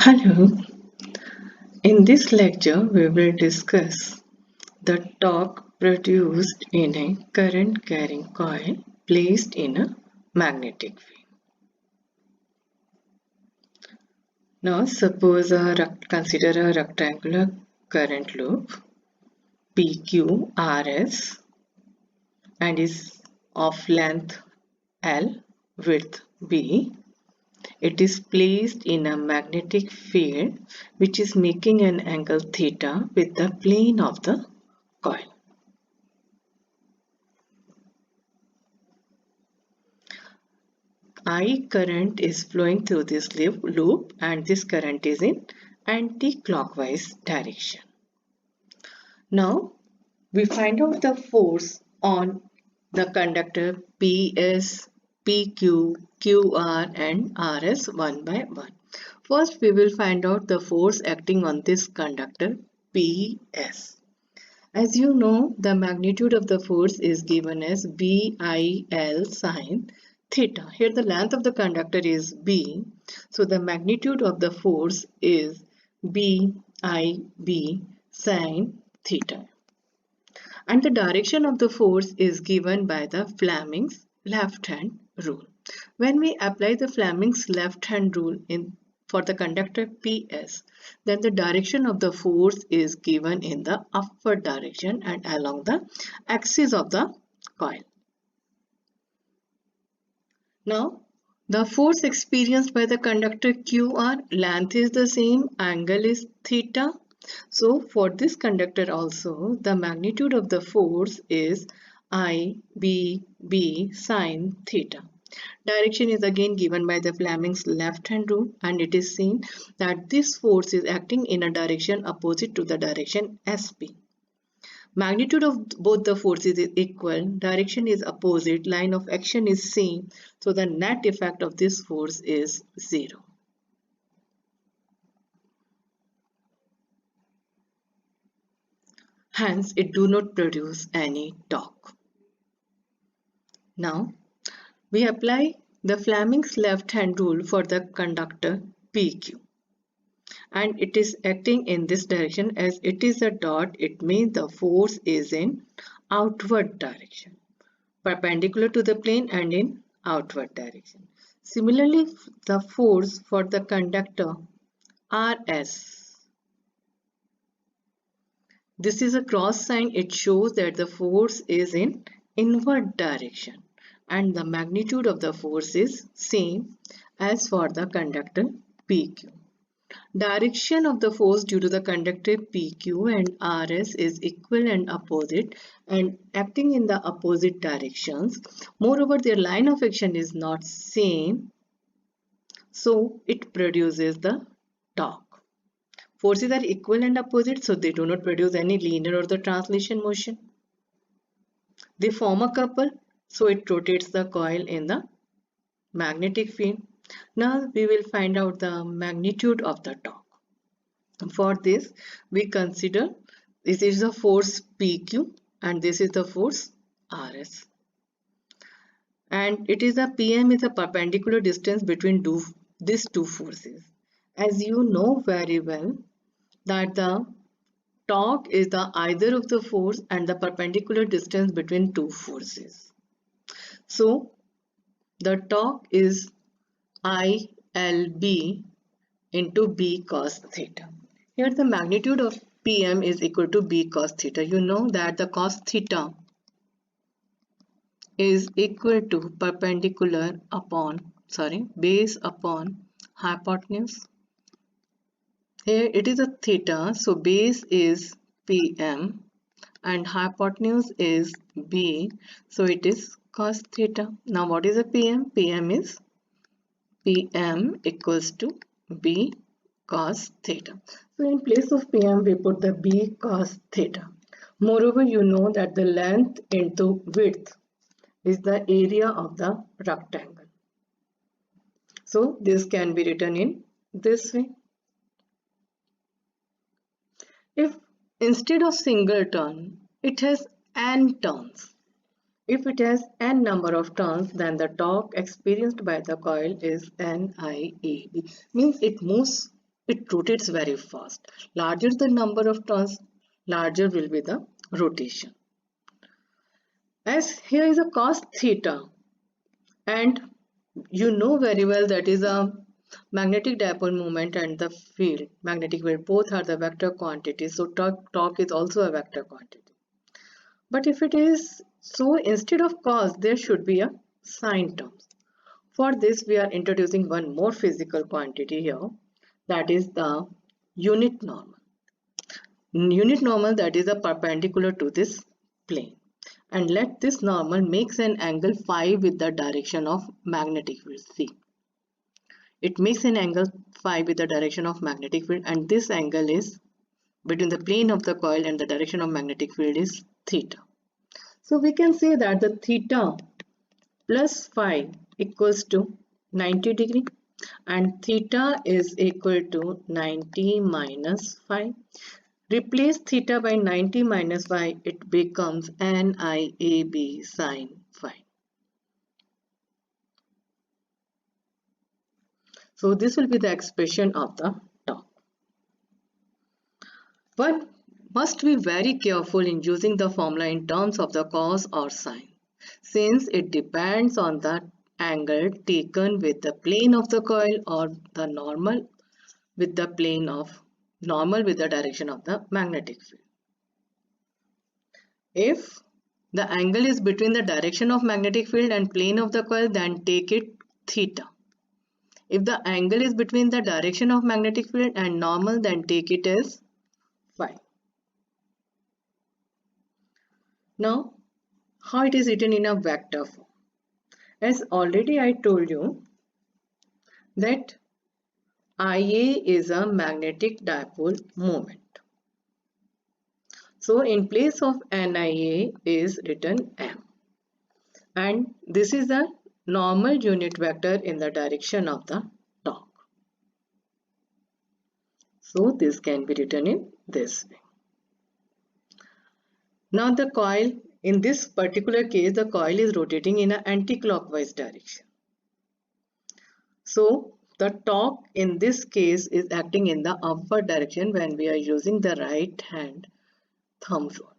Hello, in this lecture we will discuss the torque produced in a current carrying coil placed in a magnetic field. Now suppose consider a rectangular current loop PQRS and is of length L, width B. It is placed in a magnetic field which is making an angle theta with the plane of the coil. I current is flowing through this loop and this current is in anti-clockwise direction. Now we find out the force on the conductor PS, PQ, QR and RS one by one. First we will find out the force acting on this conductor PS. As you know, the magnitude of the force is given as BIL sine theta. Here the length of the conductor is B. So the magnitude of the force is BIB sine theta. And the direction of the force is given by the Fleming's left hand rule. When we apply the Fleming's left hand rule for the conductor PS, then the direction of the force is given in the upward direction and along the axis of the coil. Now, the force experienced by the conductor QR, length is the same, angle is theta. So, for this conductor also, the magnitude of the force is IBB sine theta. Direction is again given by the Fleming's left hand rule and it is seen that this force is acting in a direction opposite to the direction SP. Magnitude of both the forces is equal, direction is opposite, line of action is same, so the net effect of this force is 0. Hence, it do not produce any torque. Now, we apply the Fleming's left hand rule for the conductor PQ. And it is acting in this direction. As it is a dot, it means the force is in outward direction, perpendicular to the plane and in outward direction. Similarly, the force for the conductor RS. This is a cross sign. It shows that the force is in inward direction and the magnitude of the force is same as for the conductor PQ. Direction of the force due to the conductor PQ and RS is equal and opposite and acting in the opposite directions. Moreover, their line of action is not same, so it produces the torque. Forces are equal and opposite, so they do not produce any linear or the translation motion. They form a couple, so it rotates the coil in the magnetic field. Now we will find out the magnitude of the torque. For this, we consider this is the force PQ and this is the force RS. And it is a PM is a perpendicular distance between these two forces. As you know very well that the torque is the either of the force and the perpendicular distance between two forces. So the torque is ILB into B cos theta. Here the magnitude of PM is equal to B cos theta. You know that the cos theta is equal to base upon hypotenuse. Here it is a theta, so base is PM and hypotenuse is B, so it is cos theta. Now what is a PM? PM is PM equals to B cos theta. So in place of PM we put the B cos theta. Moreover, you know that the length into width is the area of the rectangle. So this can be written in this way. If instead of single turn it has n turns, if it has n number of turns, then the torque experienced by the coil is NIAB. Means it moves it rotates very fast. Larger the number of turns, larger will be the rotation. As here is a cos theta, and you know very well that is a magnetic dipole moment and the field, magnetic field, both are the vector quantities. So torque is also a vector quantity. But if it is so, instead of cos, there should be a sine term. For this, we are introducing one more physical quantity here, that is the unit normal. Unit normal, that is a perpendicular to this plane. And let this normal makes an angle phi with the direction of magnetic field. See, it makes an angle phi with the direction of magnetic field, and this angle is between the plane of the coil and the direction of magnetic field is theta. So we can say that the theta plus phi equals to 90 degree, and theta is equal to 90 minus phi. Replace theta by 90 minus phi, it becomes NIAB sine phi. So this will be the expression of the torque. One must be very careful in using the formula in terms of the cos or sine, since it depends on the angle taken with the plane of the coil or the normal with the plane of normal with the direction of the magnetic field. If the angle is between the direction of magnetic field and plane of the coil, then take it theta. If the angle is between the direction of magnetic field and normal, then take it as phi. Now, how it is written in a vector form? As already I told you that IA is a magnetic dipole moment. So in place of NIA is written M. And this is the normal unit vector in the direction of the torque. So this can be written in this way. Now the coil, in this particular case, the coil is rotating in an anti-clockwise direction. So the torque in this case is acting in the upward direction when we are using the right hand thumb rule.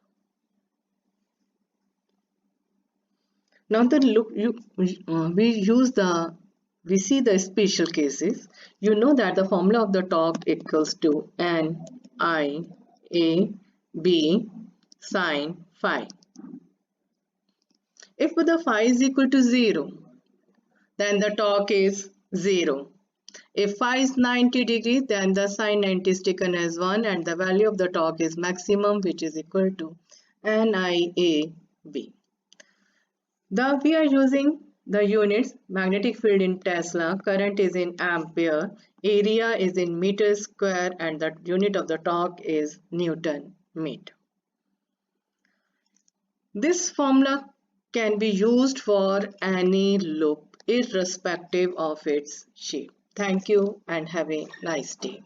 Now that we see the special cases. You know that the formula of the torque equals to NIAB sine phi. If the phi is equal to 0, then the torque is 0. If phi is 90 degrees, then the sine 90 is taken as 1 and the value of the torque is maximum, which is equal to NIAB. We are using the units magnetic field in Tesla, current is in ampere, area is in meter square, and the unit of the torque is Newton meter. This formula can be used for any loop irrespective of its shape. Thank you and have a nice day.